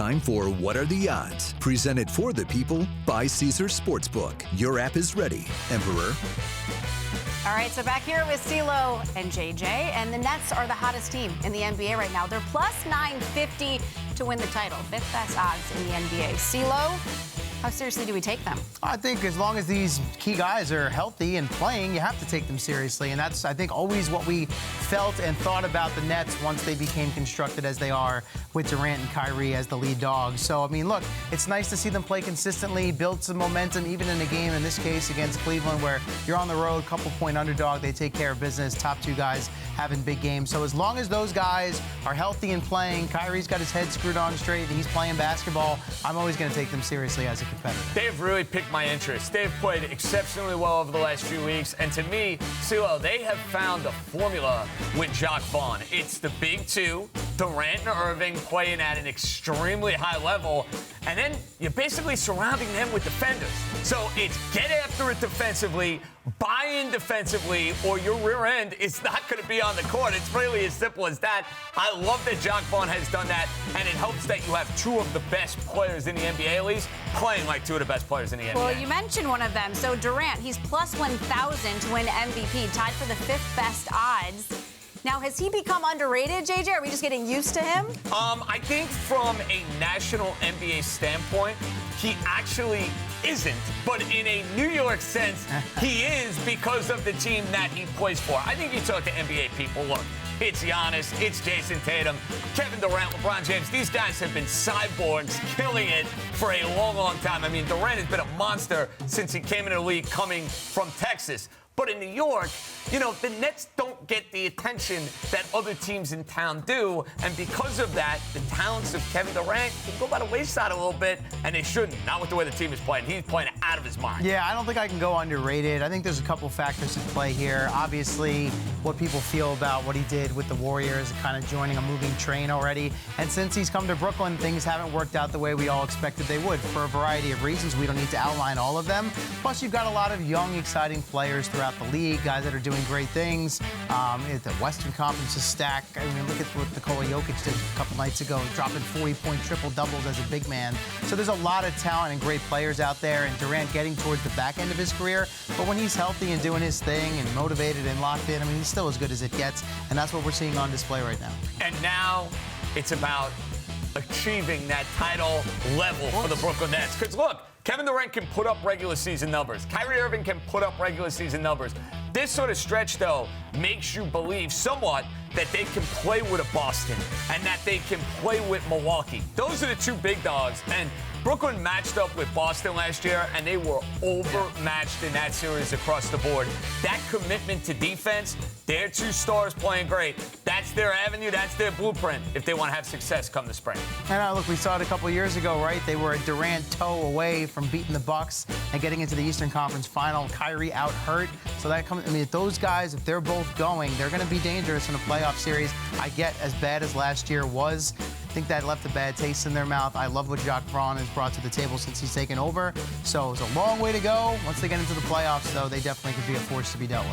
time for What Are the Odds? Presented for the people by Caesars Sportsbook. Your app is ready, Emperor. All right, so back here with CeeLo and JJ, and the Nets are the hottest team in the NBA right now. They're plus 950 to win the title. Fifth best odds in the NBA. CeeLo, how seriously do we take them? I think as long as these key guys are healthy and playing, you have to take them seriously. And that's, I think, always what we felt and thought about the Nets once they became constructed as they are with Durant and Kyrie as the lead dogs. So, I mean, look, it's nice to see them play consistently, build some momentum, even in a game, in this case, against Cleveland, where you're on the road, couple-point underdog. They take care of business. Top two guys having big games. So as long as those guys are healthy and playing, Kyrie's got his head screwed on straight, and he's playing basketball, I'm always going to take them seriously as a competitor. They've really piqued my interest. They've played exceptionally well over the last few weeks. And to me, CeeLo, they have found a formula with Jacque Vaughn. It's the big two, Durant and Irving, playing at an extremely high level. And then you're basically surrounding them with defenders. So it's get after it defensively, buy in defensively, or your rear end is not going to be on the court. It's really as simple as that. I love that Jacque Vaughn has done that, and it helps that you have two of the best players in the NBA, Elise, playing like two of the best players in the NBA. Well, you mentioned one of them. So Durant, he's plus 1,000 to win MVP, tied for the fifth best odds. Now, has he become underrated, JJ? Are we just getting used to him? I think from a national NBA standpoint, he actually isn't. But in a New York sense, he is because of the team that he plays for. I think you talk to NBA people, look, it's Giannis, it's Jason Tatum, Kevin Durant, LeBron James. These guys have been cyborgs killing it for a long, long time. I mean, Durant has been a monster since he came into the league coming from Texas. But in New York, you know, the Nets don't get the attention that other teams in town do. And because of that, the talents of Kevin Durant can go by the wayside a little bit, and they shouldn't. Not with the way the team is playing. He's playing out of his mind. Yeah, I don't think I can go underrated. I think there's a couple factors at play here. Obviously, what people feel about what he did with the Warriors, kind of joining a moving train already. And since he's come to Brooklyn, things haven't worked out the way we all expected they would for a variety of reasons. We don't need to outline all of them. Plus, you've got a lot of young, exciting players throughout the league, guys that are doing great things. The Western Conference is stacked. I mean, look at what Nikola Jokic did a couple nights ago, dropping 40-point triple-doubles as a big man. So there's a lot of talent and great players out there, and Durant getting towards the back end of his career. But when he's healthy and doing his thing and motivated and locked in, I mean, he's still as good as it gets, and that's what we're seeing on display right now. And now it's about achieving that title level for the Brooklyn Nets. Because, look, Kevin Durant can put up regular season numbers. Kyrie Irving can put up regular season numbers. This sort of stretch, though, makes you believe somewhat that they can play with a Boston and that they can play with Milwaukee. Those are the two big dogs. And Brooklyn matched up with Boston last year, and they were overmatched in that series across the board. That commitment to defense, their two stars playing great. That's their avenue. That's their blueprint if they want to have success come the spring. And look, we saw it a couple years ago, right? They were a Durant toe away from beating the Bucks and getting into the Eastern Conference Final. Kyrie out hurt. So that comes, I mean, if those guys, if they're both going, they're going to be dangerous in a playoff series. I get as bad as last year was. I think that left a bad taste in their mouth. I love what Jacque Vaughn has brought to the table since he's taken over. So it's a long way to go. Once they get into the playoffs, though, they definitely could be a force to be dealt with.